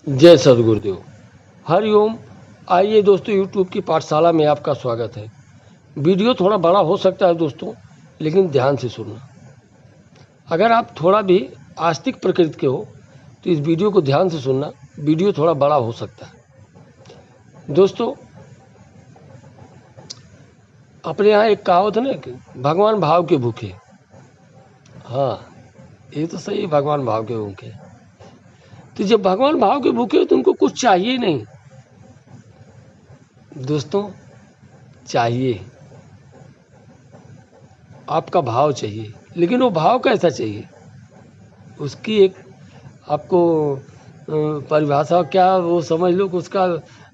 जय सद्गुरुदेव। हरिओम। आइए दोस्तों, यूट्यूब की पाठशाला में आपका स्वागत है। वीडियो थोड़ा बड़ा हो सकता है दोस्तों, लेकिन ध्यान से सुनना। अगर आप थोड़ा भी आस्तिक प्रकृति के हो तो इस वीडियो को ध्यान से सुनना। वीडियो थोड़ा बड़ा हो सकता है। दोस्तों, अपने यहाँ एक कहावत है ना कि भगवान भाव के भूखे। हाँ, ये तो सही है, भगवान भाव के भूखे। तो जब भगवान भाव के भूखे हो तो उनको कुछ चाहिए नहीं दोस्तों। चाहिए, आपका भाव चाहिए, लेकिन वो भाव कैसा चाहिए उसकी एक आपको परिभाषा क्या वो समझ लो कि उसका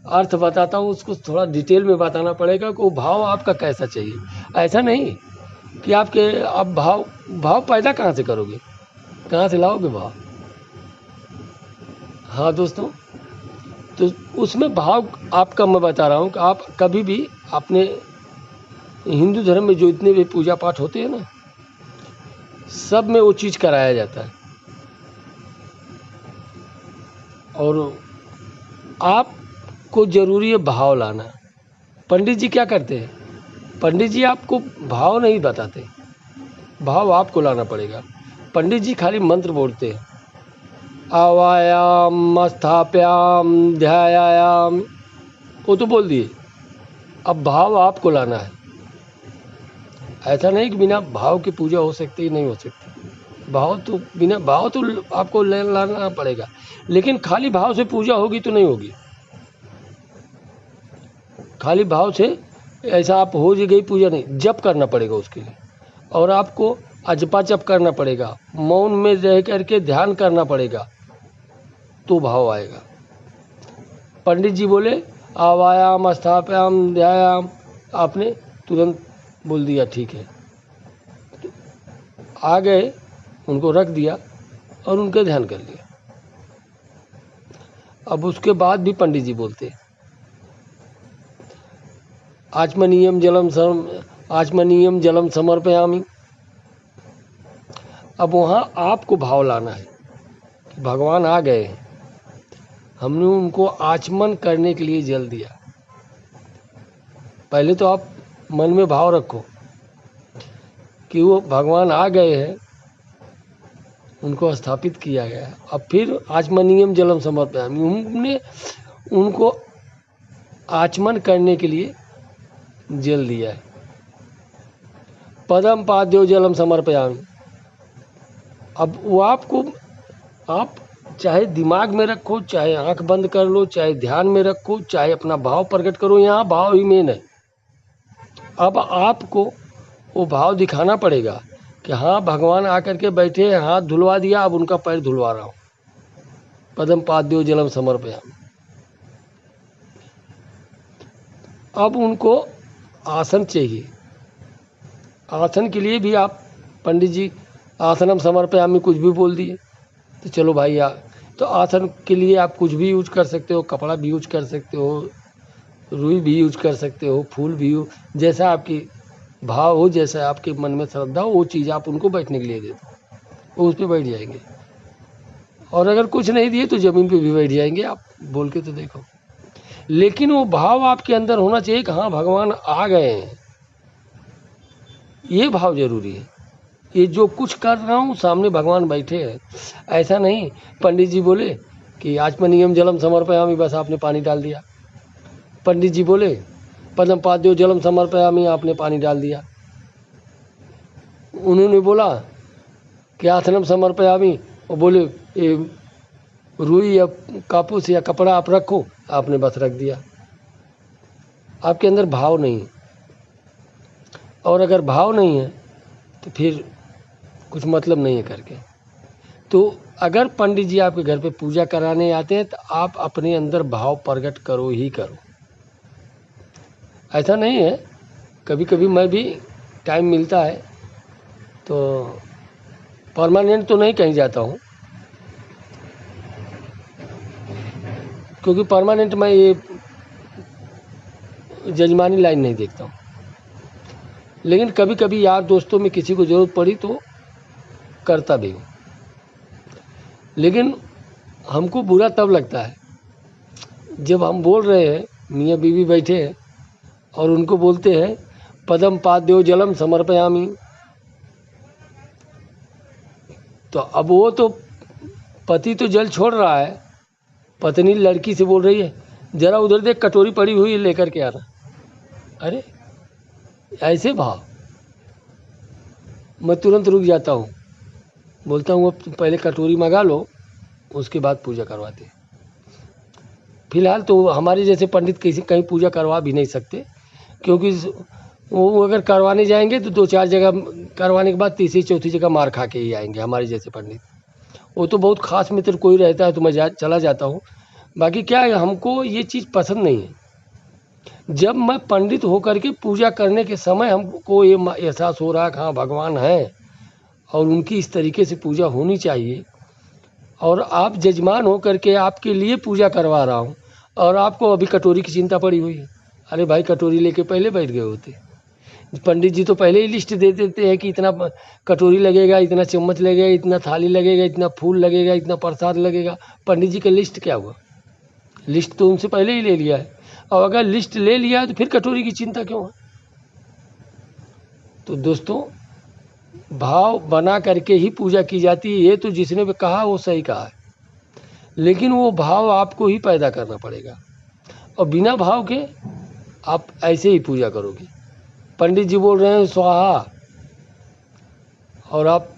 अर्थ बताता हूँ। उसको थोड़ा डिटेल में बताना पड़ेगा कि वो भाव आपका कैसा चाहिए। ऐसा नहीं कि आप भाव पैदा कहाँ से करोगे, कहाँ से लाओगे भाव। हाँ दोस्तों, तो उसमें भाव आपका मैं बता रहा हूँ कि आप कभी भी अपने हिंदू धर्म में जो इतने भी पूजा पाठ होते हैं ना, सब में वो चीज़ कराया जाता है। और आपको ज़रूरी है भाव लाना। पंडित जी क्या करते हैं? पंडित जी आपको भाव नहीं बताते, भाव आपको लाना पड़ेगा। पंडित जी खाली मंत्र बोलते हैं, आवायाम स्थाप्याम ध्यायाम, वो तो बोल दिए। अब भाव आपको लाना है। ऐसा नहीं कि बिना भाव की पूजा हो सकती है, नहीं हो सकती। बिना भाव तो आपको लाना पड़ेगा, लेकिन खाली भाव से पूजा होगी तो नहीं होगी। खाली भाव से ऐसा आप हो गई पूजा नहीं, जप करना पड़ेगा उसके लिए। और आपको अजपा जप करना पड़ेगा, मौन में रह करके ध्यान करना पड़ेगा, तो भाव आएगा। पंडित जी बोले आवायाम स्थाप्याम ध्यायाम, आपने तुरंत बोल दिया ठीक है, तो आ गए, उनको रख दिया और उनके ध्यान कर लिया। अब उसके बाद भी पंडित जी बोलते आचमनीयम जलम समर्पयामि। अब वहाँ आपको भाव लाना है कि भगवान आ गए हैं, हमने उनको आचमन करने के लिए जल दिया। पहले तो आप मन में भाव रखो कि वो भगवान आ गए हैं, उनको स्थापित किया गया है। अब फिर आचमनीयम जलम समर्पयामि, हमने उनको आचमन करने के लिए जल दिया है। पदम पाद्यो जलम समर्पयामि। अब वो आपको, आप चाहे दिमाग में रखो, चाहे आंख बंद कर लो, चाहे ध्यान में रखो, चाहे अपना भाव प्रकट करो, यहाँ भाव ही मेन है। अब आपको वो भाव दिखाना पड़ेगा कि हाँ भगवान आकर के बैठे हैं, हाथ धुलवा दिया, अब उनका पैर धुलवा रहा हूँ। पदम पाद्यो जलम समर्पयामि। अब उनको आसन चाहिए। आसन के लिए भी आप पंडित जी आसनम समर्पयामि कुछ भी बोल दिए तो चलो भाई तो आसन के लिए आप कुछ भी यूज कर सकते हो, कपड़ा भी यूज कर सकते हो, रुई भी यूज कर सकते हो, फूल भी जैसा आपकी भाव हो, जैसा आपके मन में श्रद्धा हो, वो चीज़ आप उनको बैठने के लिए दे दो, वो उस पर बैठ जाएंगे। और अगर कुछ नहीं दिए तो ज़मीन पे भी बैठ जाएंगे, आप बोल के तो देखो। लेकिन वो भाव आपके अंदर होना चाहिए कि हाँ भगवान आ गए हैं, ये भाव जरूरी है। ये जो कुछ कर रहा हूँ सामने भगवान बैठे हैं, ऐसा नहीं पंडित जी बोले कि आचमनीयम जलम समर्पयामि, बस आपने पानी डाल दिया। पंडित जी बोले पदम पाद्यो जलम समर्पयामि, आपने पानी डाल दिया। उन्होंने बोला कि आसनम समर्पयामि, और बोले रुई या कापूस या कपड़ा आप रखो, आपने बस रख दिया। आपके अंदर भाव नहीं है, और अगर भाव नहीं है तो फिर कुछ मतलब नहीं है करके। तो अगर पंडित जी आपके घर पे पूजा कराने आते हैं तो आप अपने अंदर भाव प्रकट करो ही करो। ऐसा नहीं है, कभी कभी मैं भी टाइम मिलता है तो परमानेंट तो नहीं कहीं जाता हूँ, क्योंकि परमानेंट मैं ये जजमानी लाइन नहीं देखता हूँ। लेकिन कभी कभी यार दोस्तों में किसी को ज़रूरत पड़ी तो करता भी हूँ। लेकिन हमको बुरा तब लगता है जब हम बोल रहे हैं, मियाँ बीवी बैठे हैं और उनको बोलते हैं पदम पाद्यो जलम समर्पयामि, तो अब वो तो पति तो जल छोड़ रहा है, पत्नी लड़की से बोल रही है जरा उधर देख कटोरी पड़ी हुई है लेकर के आना। अरे ऐसे भाव, मैं तुरंत रुक जाता हूँ, बोलता हूँ अब पहले कटोरी मंगा लो, उसके बाद पूजा करवाते। फिलहाल तो हमारे जैसे पंडित किसी कहीं पूजा करवा भी नहीं सकते, क्योंकि वो अगर करवाने जाएंगे तो 2-4 जगह करवाने के बाद तीसरी चौथी जगह मार खा के ही आएंगे हमारे जैसे पंडित। वो तो बहुत खास मित्र कोई रहता है तो मैं चला जाता हूँ, बाकी क्या है हमको ये चीज़ पसंद नहीं है। जब मैं पंडित होकर के पूजा करने के समय हमको ये एहसास हो रहा है कि हाँ भगवान है और उनकी इस तरीके से पूजा होनी चाहिए, और आप जजमान हो करके आपके लिए पूजा करवा रहा हूँ और आपको अभी कटोरी की चिंता पड़ी हुई है। अरे भाई कटोरी लेके पहले बैठ गए होते। पंडित जी तो पहले ही लिस्ट दे देते हैं कि इतना कटोरी लगेगा, इतना चम्मच लगेगा, इतना थाली लगेगा, इतना फूल लगेगा, इतना प्रसाद लगेगा। पंडित जी का लिस्ट क्या हुआ? लिस्ट तो उनसे पहले ही ले लिया है, और अगर लिस्ट ले लिया है तो फिर कटोरी की चिंता क्यों है? तो दोस्तों भाव बना करके ही पूजा की जाती है, ये तो जिसने भी कहा वो सही कहा है, लेकिन वो भाव आपको ही पैदा करना पड़ेगा, और बिना भाव के आप ऐसे ही पूजा करोगे। पंडित जी बोल रहे हैं स्वाहा, और आप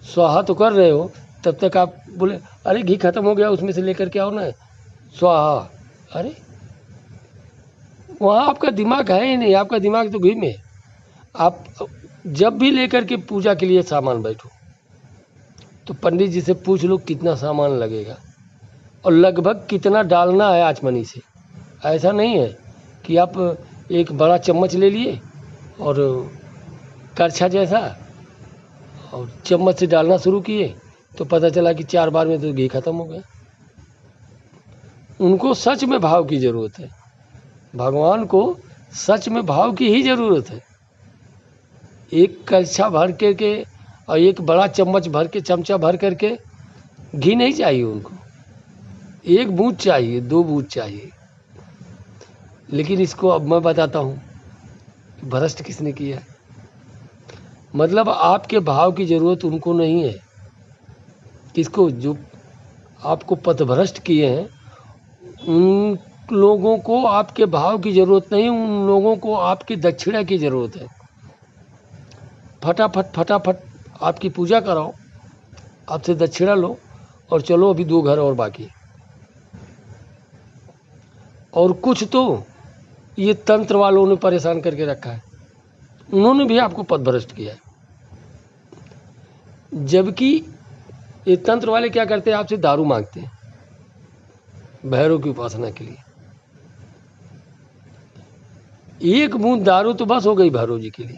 स्वाहा तो कर रहे हो, तब तक आप बोले अरे घी खत्म हो गया उसमें से लेकर के आओ ना स्वाहा। अरे वहाँ आपका दिमाग है ही नहीं, आपका दिमाग तो घी में है। आप जब भी लेकर के पूजा के लिए सामान बैठो तो पंडित जी से पूछ लो कितना सामान लगेगा और लगभग कितना डालना है आचमनी से। ऐसा नहीं है कि आप एक बड़ा चम्मच ले लिए और करछा जैसा और चम्मच से डालना शुरू किए तो पता चला कि 4 बार में तो घी खत्म हो गया। उनको सच में भाव की ज़रूरत है, भगवान को सच में भाव की ही ज़रूरत है। एक करछा भर के और एक बड़ा चम्मच भर के, चमचा भर करके घी नहीं चाहिए उनको, 1 बूंद चाहिए, 2 बूंद चाहिए। लेकिन इसको अब मैं बताता हूँ भ्रष्ट किसने किया है। मतलब आपके भाव की ज़रूरत उनको नहीं है। किसको? जो आपको पथभ्रष्ट किए हैं उन लोगों को आपके भाव की ज़रूरत नहीं, उन लोगों को आपकी दक्षिणा की ज़रूरत है। फटाफट आपकी पूजा कराओ, आपसे दक्षिणा लो और चलो, अभी 2 घर और बाकी। और कुछ तो ये तंत्र वालों ने परेशान करके रखा है, उन्होंने भी आपको पथभ्रष्ट किया है। जबकि ये तंत्र वाले क्या करते हैं, आपसे दारू मांगते हैं भैरव की उपासना के लिए। 1 बूंद दारू तो बस हो गई भैरव जी के लिए,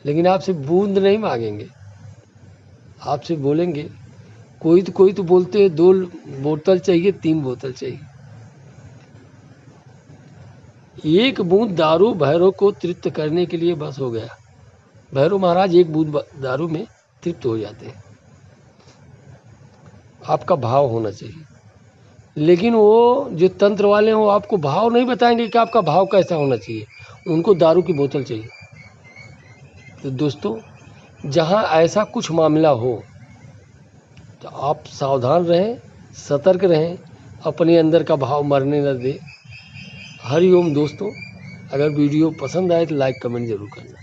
लेकिन आपसे बूंद नहीं मांगेंगे। आपसे बोलेंगे कोई तो बोलते हैं 2 बोतल चाहिए, 3 बोतल चाहिए। 1 बूंद दारू भैरव को तृप्त करने के लिए बस हो गया। भैरव महाराज 1 बूंद दारू में तृप्त हो जाते हैं। आपका भाव होना चाहिए। लेकिन वो जो तंत्र वाले हैं वो आपको भाव नहीं बताएंगे कि आपका भाव कैसा होना चाहिए, उनको दारू की बोतल चाहिए। तो दोस्तों जहाँ ऐसा कुछ मामला हो तो आप सावधान रहें, सतर्क रहें, अपने अंदर का भाव मरने न दें। हरि ओम दोस्तों। अगर वीडियो पसंद आए तो लाइक कमेंट ज़रूर करना।